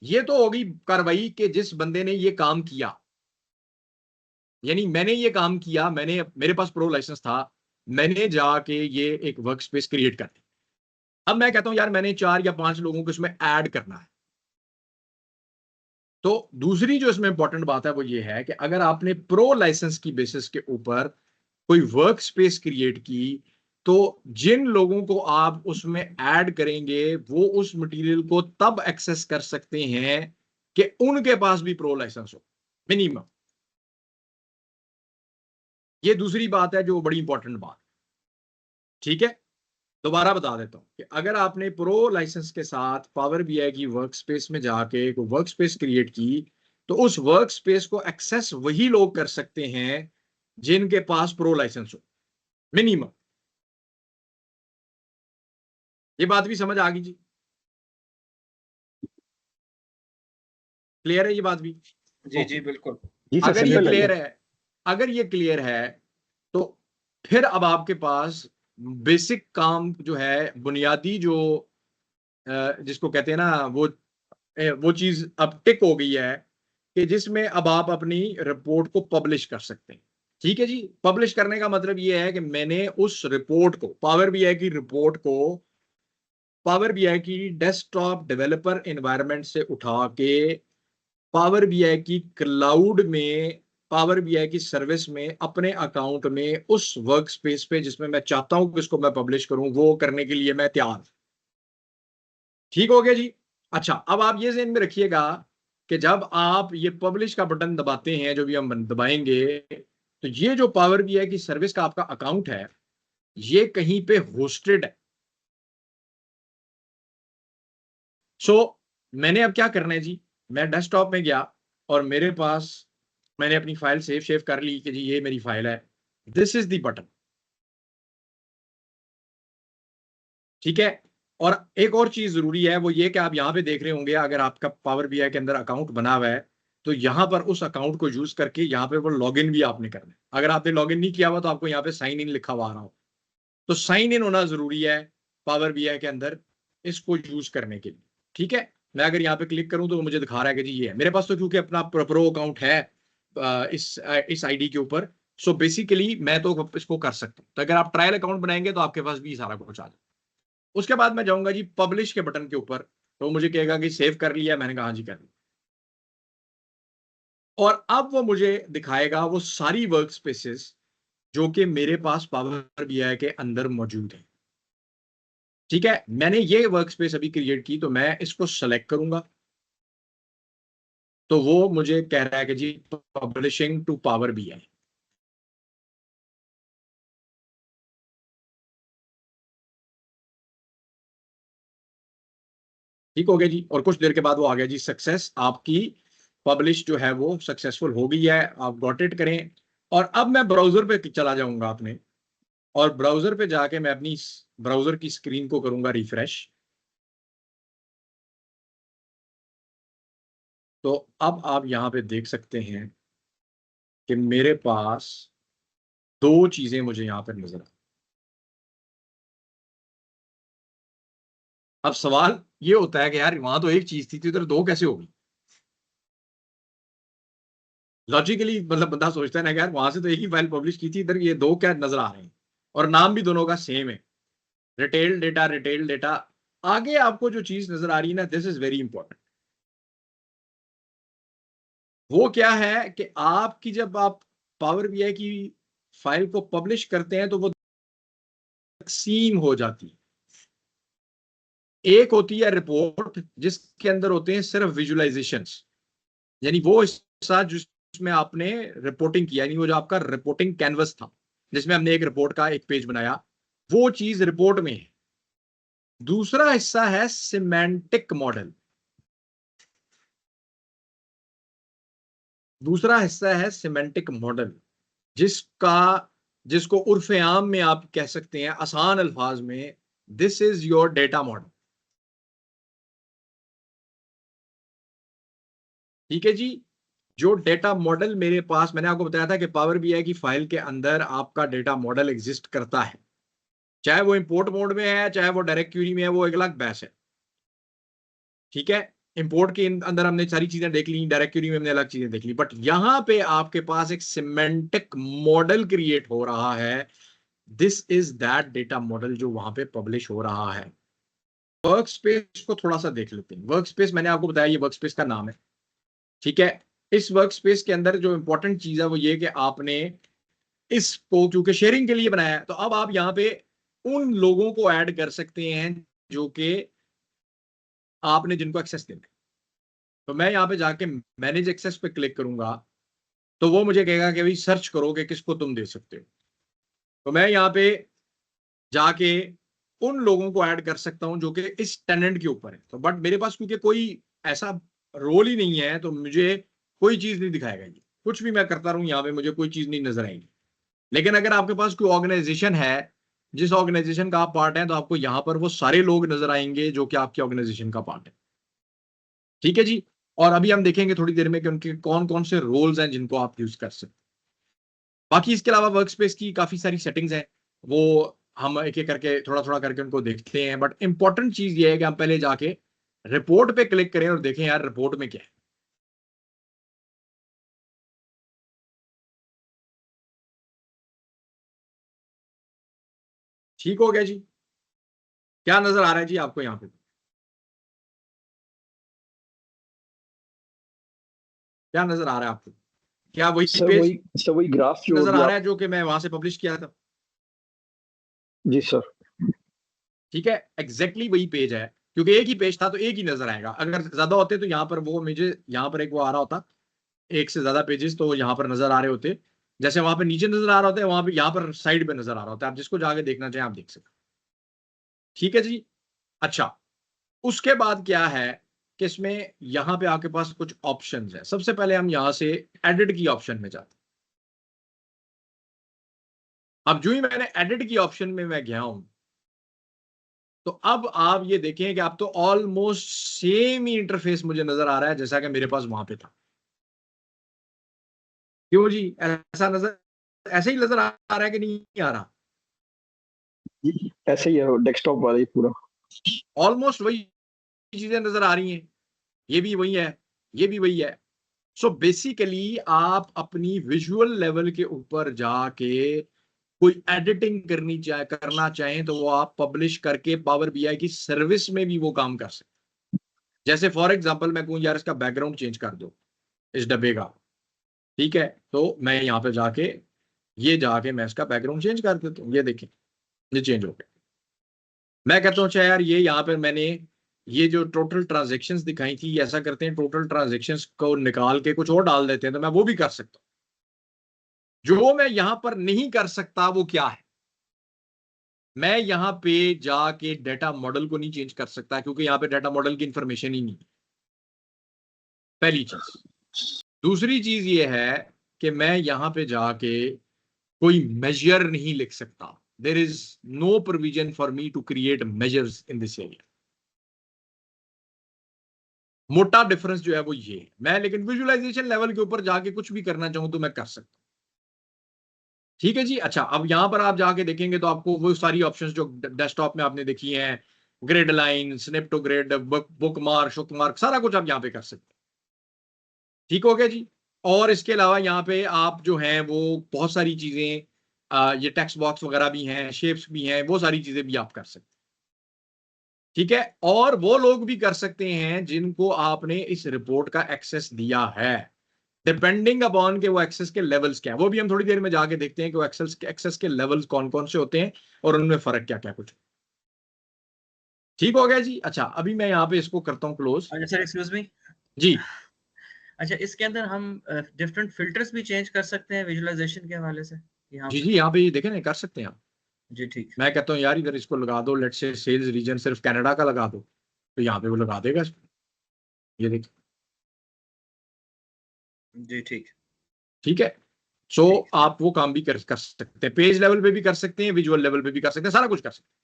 ये तो होगी कार्रवाई कि जिस बंदे ने ये काम किया, यानी मैंने ये काम किया, मैंने, मेरे पास प्रो लाइसेंस था, मैंने जाके ये एक वर्क स्पेस क्रिएट कर दी। अब मैं कहता हूं यार मैंने 4 या 5 लोगों को इसमें ऐड करना है। तो दूसरी जो इसमें इंपॉर्टेंट बात है वो ये है कि अगर आपने प्रो लाइसेंस की बेसिस के ऊपर कोई वर्क स्पेस क्रिएट की, तो जिन लोगों को आप उसमें ऐड करेंगे वो उस मटेरियल को तब एक्सेस कर सकते हैं कि उनके पास भी प्रो लाइसेंस हो, मिनिमम। ये दूसरी बात है जो बड़ी इंपॉर्टेंट बात, ठीक है। दोबारा बता देता हूं कि अगर आपने प्रो लाइसेंस के साथ पावर बीआई की वर्क स्पेस में जाके कोई वर्क स्पेस क्रिएट की, तो उस वर्क स्पेस को एक्सेस वही लोग कर सकते हैं जिनके पास प्रो लाइसेंस हो, मिनिमम। ये बात भी समझ आ गई जी? क्लियर है ये बात भी? जी ओके। जी बिल्कुल। जी सर, अगर ये सिंपल है क्लियर ये। है, अगर ये क्लियर है, तो फिर अब आपके पास बेसिक काम जो है, बुनियादी जो जिसको कहते हैं ना, वो चीज अब टिक हो गई है कि जिसमें अब आप अपनी रिपोर्ट को पब्लिश कर सकते हैं। ठीक है जी। पब्लिश करने का मतलब ये है कि मैंने उस रिपोर्ट को, पावर बीआई की रिपोर्ट को, पावर बीआई की डेस्कटॉप डेवलपर एनवायरनमेंट से उठा के पावर बीआई की क्लाउड में, पावर बीआई की सर्विस में, अपने अकाउंट में, उस वर्क स्पेस पे जिसमें मैं चाहता हूं कि इसको मैं पब्लिश करूं, वो करने के लिए मैं तैयार। ठीक हो गया जी। अच्छा, अब आप ये ज़हन में रखिएगा कि जब आप ये पब्लिश का बटन दबाते हैं, जो भी हम दबाएंगे, तो ये जो पावर बीआई की सर्विस का आपका अकाउंट है, ये कहीं पे होस्टेड है। सो मैंने अब क्या करना है जी, मैं डेस्कटॉप में गया और मेरे पास, मैंने अपनी फाइल सेव कर ली कि जी ये मेरी फाइल है, दिस इज द बटन। ठीक है। और एक और चीज जरूरी है, वो ये कि आप यहां पे देख रहे होंगे, अगर आपका पावर बीआई के अंदर अकाउंट बना हुआ है, तो यहां पर उस अकाउंट को यूज करके यहां पे वो लॉगिन भी आपने करना है। अगर आपने लॉगिन नहीं किया हुआ तो आपको यहाँ पे साइन इन लिखा हुआ आ रहा हो, तो साइन इन होना जरूरी है पावर बीआई के अंदर इसको यूज करने के लिए। ठीक है। मैं अगर यहाँ पे क्लिक करूं तो मुझे दिखा रहा है कि जी ये है मेरे पास, तो क्योंकि अपना प्रो अकाउंट है इस आईडी के ऊपर, सो बेसिकली मैं तो इसको कर सकता हूं। तो अगर आप ट्रायल अकाउंट बनाएंगे तो आपके पास भी सारा कुछ आ जाए। उसके बाद मैं जाऊंगा जी पब्लिश के बटन के ऊपर, तो मुझे कहेगा कि सेव कर लिया, मैंने कहा हाँ जी कर लिया। और अब वो मुझे दिखाएगा वो सारी वर्क स्पेसेस जो कि मेरे पास पावर बीआई के अंदर मौजूद है। ठीक है। मैंने ये वर्क स्पेस अभी क्रिएट की, तो मैं इसको सेलेक्ट करूंगा, तो वो मुझे कह रहा है कि जी पब्लिशिंग टू पावर बीआई। ठीक हो गया जी। और कुछ देर के बाद वो आ गया जी सक्सेस, आपकी पब्लिश जो है वो सक्सेसफुल हो गई है, आप गॉट इट करें। और अब मैं ब्राउजर पे चला जाऊंगा अपने, और ब्राउजर पे जाके मैं अपनी ब्राउजर की स्क्रीन को करूंगा रिफ्रेश। तो अब आप यहां पे देख सकते हैं कि मेरे पास दो चीजें मुझे यहां पर नजर आ। अब सवाल ये होता है कि यार वहां तो एक चीज थी तो इधर दो कैसे होगी? लॉजिकली मतलब बंदा सोचता है ना कि यार वहां से तो एक ही फाइल पब्लिश की थी, इधर ये दो क्या नजर आ रहे हैं? और नाम भी दोनों का सेम है, रिटेल डेटा, रिटेल डेटा। आगे आपको जो चीज नजर आ रही है ना, दिस इज वेरी इंपॉर्टेंट। वो क्या है कि आपकी, जब आप पावर बीआई की फाइल को पब्लिश करते हैं तो वो तकसीम हो जाती है। एक होती है रिपोर्ट जिसके अंदर होते हैं सिर्फ विजुअलाइजेशंस, यानी वो हिस्सा जिसमें आपने रिपोर्टिंग किया, यानी वो जो आपका रिपोर्टिंग कैनवस था जिसमें हमने एक रिपोर्ट का एक पेज बनाया, वो चीज रिपोर्ट में है। दूसरा हिस्सा है सिमेंटिक मॉडल, दूसरा हिस्सा है सिमेंटिक मॉडल, जिसका, जिसको उर्फ आम में आप कह सकते हैं आसान अल्फाज में, this is your data model. ठीक है जी। जो डेटा मॉडल मेरे पास, मैंने आपको बताया था कि पावर बीआई की फाइल के अंदर आपका डेटा मॉडल एग्जिस्ट करता है, चाहे वो इंपोर्ट मोड में है चाहे वो डायरेक्ट क्यूरी में है, वो एक अलग बहस है। ठीक है। इंपोर्ट के अंदर हमने सारी चीजें देख ली, डायरेक्ट क्वेरी में हमने अलग चीजें देख ली, बट यहां पे आपके पास एक सिमेंटिक मॉडल क्रिएट हो रहा है। This is that data model जो वहां पे पब्लिश हो रहा है। वर्क स्पेस को थोड़ा सा देख लेते हैं। वर्क स्पेस मैंने आपको बताया, ये वर्क स्पेस का नाम है, ठीक है। इस वर्क स्पेस के अंदर जो इंपॉर्टेंट चीज है वो ये कि आपने इसको क्योंकि शेयरिंग के लिए बनाया है, तो अब आप यहाँ पे उन लोगों को ऐड कर सकते हैं जो कि आपने जिनको एक्सेस देना है। तो मैं यहाँ पे जाके मैनेज एक्सेस पे क्लिक करूंगा तो वो मुझे कहेगा कि भाई सर्च करो कि किसको तुम दे सकते हो। तो मैं यहाँ पे जाके उन लोगों को ऐड कर सकता हूं जो कि इस टेनेंट के ऊपर है। तो बट मेरे पास क्योंकि कोई ऐसा रोल ही नहीं है तो मुझे कोई चीज नहीं दिखाएगा, ये कुछ भी मैं करता रहूं यहाँ पे मुझे कोई चीज नहीं नजर आएगी। लेकिन अगर आपके पास कोई ऑर्गेनाइजेशन है, जिस ऑर्गेनाइजेशन का आप पार्ट है, तो आपको यहाँ पर वो सारे लोग नजर आएंगे जो कि आपकी ऑर्गेनाइजेशन का पार्ट है, ठीक है जी। और अभी हम देखेंगे थोड़ी देर में कि उनके कौन कौन से रोल्स हैं जिनको आप यूज कर सकते हैं। बाकी इसके अलावा वर्क स्पेस की काफी सारी सेटिंग्स हैं, वो हम एक एक करके थोड़ा थोड़ा करके उनको देखते हैं। बट इंपॉर्टेंट चीज ये है कि हम पहले जाके रिपोर्ट पे क्लिक करें और देखें यार रिपोर्ट में क्या है। ठीक हो गया जी। क्या नजर आ रहा है जी आपको यहाँ पे? क्या नजर आ रहा है आपको? क्या वही सर पेज वही सर वही ग्राफ जो नजर अभी आ रहा आप। है जो कि मैं वहां से पब्लिश किया था? जी सर। ठीक है, एग्जैक्टली वही पेज है। क्योंकि एक ही पेज था तो एक ही नजर आएगा। अगर ज्यादा होते तो यहाँ पर वो मुझे यहाँ पर एक वो आ रहा होता, एक से ज्यादा पेजेस तो यहाँ पर नजर आ रहे होते। जैसे वहां पे नीचे नजर आ रहा होता है, वहां पे यहाँ पर साइड पे नजर आ रहा होता है। आप जिसको जाके देखना चाहें आप देख सकते हैं, ठीक है जी। अच्छा, उसके बाद क्या है कि इसमें यहाँ पे आपके पास कुछ ऑप्शंस है। सबसे पहले हम यहाँ से एडिट की ऑप्शन में जाते हैं। अब जो ही मैंने एडिट की ऑप्शन में मैं गया हूं तो अब आप ये देखें कि आप तो ऑलमोस्ट सेम ही इंटरफेस मुझे नजर आ रहा है जैसा कि मेरे पास वहां पे था। क्यों जी, ऐसा नजर ऐसे ही नजर आ रहा है कि नहीं आ रहा? ऐसे ही है डेस्कटॉप वाला ही पूरा। ऑलमोस्ट वही चीजें नजर आ रही हैं, ये भी वही है, ये भी वही है। सो बेसिकली आप अपनी विजुअल लेवल के ऊपर जाके कोई एडिटिंग करना चाहें तो वो आप पब्लिश करके पावर बीआई की सर्विस में भी वो काम कर सकते। जैसे फॉर एग्जांपल मैं कहूं यार इसका बैकग्राउंड चेंज कर दो इस डब्बे का, ठीक है, तो मैं यहाँ पे जाके ये जाके मैं इसका बैकग्राउंड चेंज कर देता हूँ। ये देखें, ये चेंज हो गया। मैं कहता हूँ अच्छा यार ये यहाँ पर मैंने ये जो टोटल ट्रांजेक्शन्स दिखाई थी, ऐसा करते हैं टोटल ट्रांजेक्शन्स को निकाल के कुछ और डाल देते हैं, तो मैं वो भी कर सकता हूँ। जो मैं यहां पर नहीं कर सकता वो क्या है, मैं यहां पे जाके डाटा मॉडल को नहीं चेंज कर सकता क्योंकि यहां पे डाटा मॉडल की इंफॉर्मेशन ही नहीं है, पहली चीज। दूसरी चीज ये है कि मैं यहां पे जाके कोई मेजर नहीं लिख सकता। There is no provision for me to create measures in this area. मोटा डिफरेंस जो है वो ये है। मैं लेकिन विजुअलाइजेशन लेवल के ऊपर जाके कुछ भी करना चाहूं तो मैं कर सकता हूं, ठीक है जी। अच्छा, अब यहां पर आप जाके देखेंगे तो आपको वो सारी ऑप्शंस जो डेस्कटॉप में आपने देखी हैं, grid line, snip to grid, bookmark, शुक मार्क, सारा कुछ आप यहां पे कर सकते हैं, ठीक हो गया जी। और इसके अलावा यहाँ पे आप जो हैं वो बहुत सारी चीजें, ये टेक्स्ट बॉक्स वगैरह भी हैं, शेप्स भी हैं, वो सारी चीजें भी आप कर सकते हैं, ठीक है। और वो लोग भी कर सकते हैं जिनको आपने इस रिपोर्ट का एक्सेस दिया है, डिपेंडिंग अपॉन के वो एक्सेस के लेवल्स क्या है। वो भी हम थोड़ी देर में जाके देखते हैं कि वो एक्सेस के लेवल्स कौन कौन से होते हैं और उनमें फर्क क्या क्या कुछ, ठीक हो गया जी। अच्छा, अभी मैं यहाँ पे इसको करता हूँ क्लोज। अच्छा सर, एक्सक्यूज मी। जी अच्छा, इसके अंदर हम डिफरेंट फिल्टर्स भी चेंज कर सकते हैं विजुअलाइजेशन के हवाले से यहाँ जी पे? जी, यहाँ पे ये देखें ना, कर सकते हैं आप। जी ठीक। मैं कहता हूँ यार इधर इसको लगा दो, लेट्स से सेल्स रीजन सिर्फ कनाडा का लगा दो, तो यहाँ पे वो लगा देगा इसको। ये देखिए, जी ठीक। ठीक है। सो ठीक। आप वो काम भी कर सकते हैं, पेज लेवल पे भी कर सकते हैं, विजुअल लेवल पे भी कर सकते हैं, सारा कुछ कर सकते हैं।